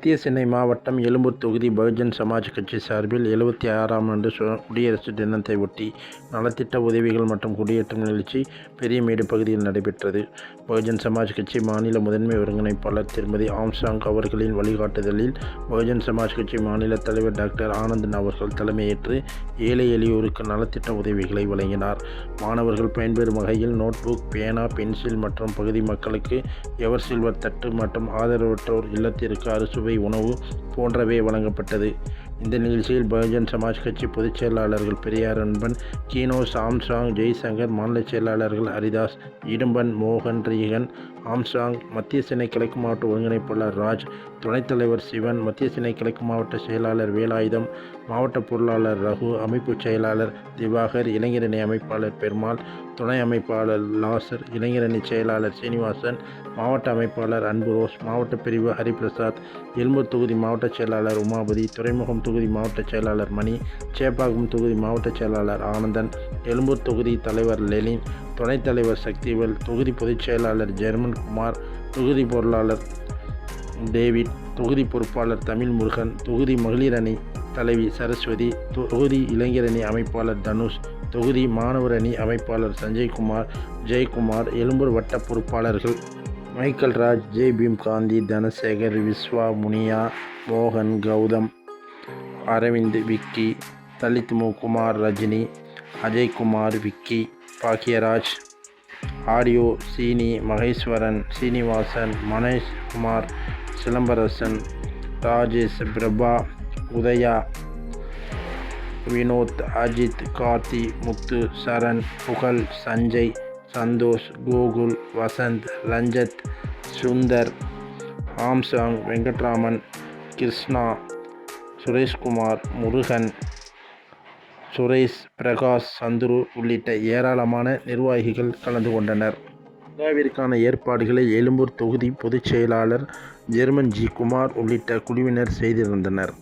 மத்திய சென்னை மாவட்டம் எழும்பூர் தொகுதி பகுஜன் சமாஜ் கட்சி சார்பில் 76ஆம் ஆண்டு குடியரசு தினத்தை ஒட்டி நலத்திட்ட உதவிகள் மற்றும் குடியேற்றம் நிகழ்ச்சி பெரியமேடு பகுதியில் நடைபெற்றது. பகுஜன் சமாஜ் கட்சி மாநில முதன்மை ஒருங்கிணைப்பாளர் திருமதி ஆம்ஸ்ட்ராங் அவர்களின் வழிகாட்டுதலில் பகுஜன் சமாஜ் கட்சி மாநில தலைவர் டாக்டர் ஆனந்தன் அவர்கள் தலைமையேற்று ஏழை எளியோருக்கு நலத்திட்ட உதவிகளை வழங்கினார். மாணவர்கள் பயன்பெறும் வகையில் நோட்புக், பேனா, பென்சில் மற்றும் பகுதி மக்களுக்கு எவர் சில்வர் தட்டு மற்றும் ஆதரவற்றோர் இல்லத்திற்கு அறுசுவை உணவு போன்றவை வழங்கப்பட்டது. இந்த நிகழ்ச்சியில் பகுஜன் சமாஜ் கட்சி பொதுச் செயலாளர்கள் பெரியார் அன்பன், கீனோஸ், ஆம்ஸ்ட்ராங், ஜெய்சங்கர், மாநில செயலாளர்கள் ஹரிதாஸ், இடும்பன், மோகன், ரீகன், ஆம்ஸ்ட்ராங், மத்திய சென்னை கிழக்கு மாவட்ட ஒருங்கிணைப்பாளர் ராஜ், துணைத் தலைவர் சிவன், மத்திய சென்னை கிழக்கு மாவட்ட செயலாளர் வேலாயுதம், மாவட்ட பொருளாளர் ரகு, அமைப்பு செயலாளர் திவாகர், இளைஞரணி அமைப்பாளர் பெருமாள், துணை அமைப்பாளர் லாசர், இளைஞரணி செயலாளர் சீனிவாசன், மாவட்ட அமைப்பாளர் அன்புரோஸ், மாவட்ட பிரிவு ஹரிபிரசாத், எழும்பூர் தொகுதி மாவட்ட செயலாளர் உமாபதி, துறைமுகம் தொகுதி மாவட்ட செயலாளர் மணி, சேப்பாக்கம் தொகுதி மாவட்ட செயலாளர் ஆனந்தன், எழும்பூர் தொகுதி தலைவர் லெனின், துணைத் தலைவர் சக்திவேல், தொகுதி பொதுச் செயலாளர் ஜெர்மன் குமார், தொகுதி பொருளாளர் டேவிட், தொகுதி பொறுப்பாளர் தமிழ் முருகன், தொகுதி மகளிர் அணி தலைவி சரஸ்வதி, தொகுதி இளைஞரணி அமைப்பாளர் தனுஷ், தொகுதி மாணவர் அணி அமைப்பாளர் சஞ்சய்குமார், ஜெயக்குமார், எழும்பூர் வட்ட பொறுப்பாளர்கள் மைக்கேல் ராஜ், ஜே பீம் காந்தி, தனசேகர், விஸ்வா, முனியா, மோகன், கௌதம், அரவிந்த், விக்கி, தலித் குமார், ரஜினி, அஜய்குமார், விக்கி, பாக்கியராஜ், ஆடியோ சீனி, மகேஸ்வரன், சீனிவாசன், மனேஷ் குமார், சிலம்பரசன், ராஜேஷ், பிரபா, உதயா, வினோத், அஜித், கார்த்தி, முத்து, சரண், புகழ், சஞ்சய், சந்தோஷ், கோகுல், வசந்த், ரஞ்சத், சுந்தர், ஆம்ஸ்ட்ராங், வெங்கட்ராமன், கிருஷ்ணா, சுரேஷ்குமார், முருகன், சுரேஷ், பிரகாஷ், சந்துரு உள்ளிட்ட ஏராளமான நிர்வாகிகள் கலந்து கொண்டனர். விழாவிற்கான ஏற்பாடுகளை எழும்பூர் தொகுதி பொதுச் செயலாளர் ஜெர்மன் ஜி குமார் உள்ளிட்ட குழுவினர் செய்திருந்தனர்.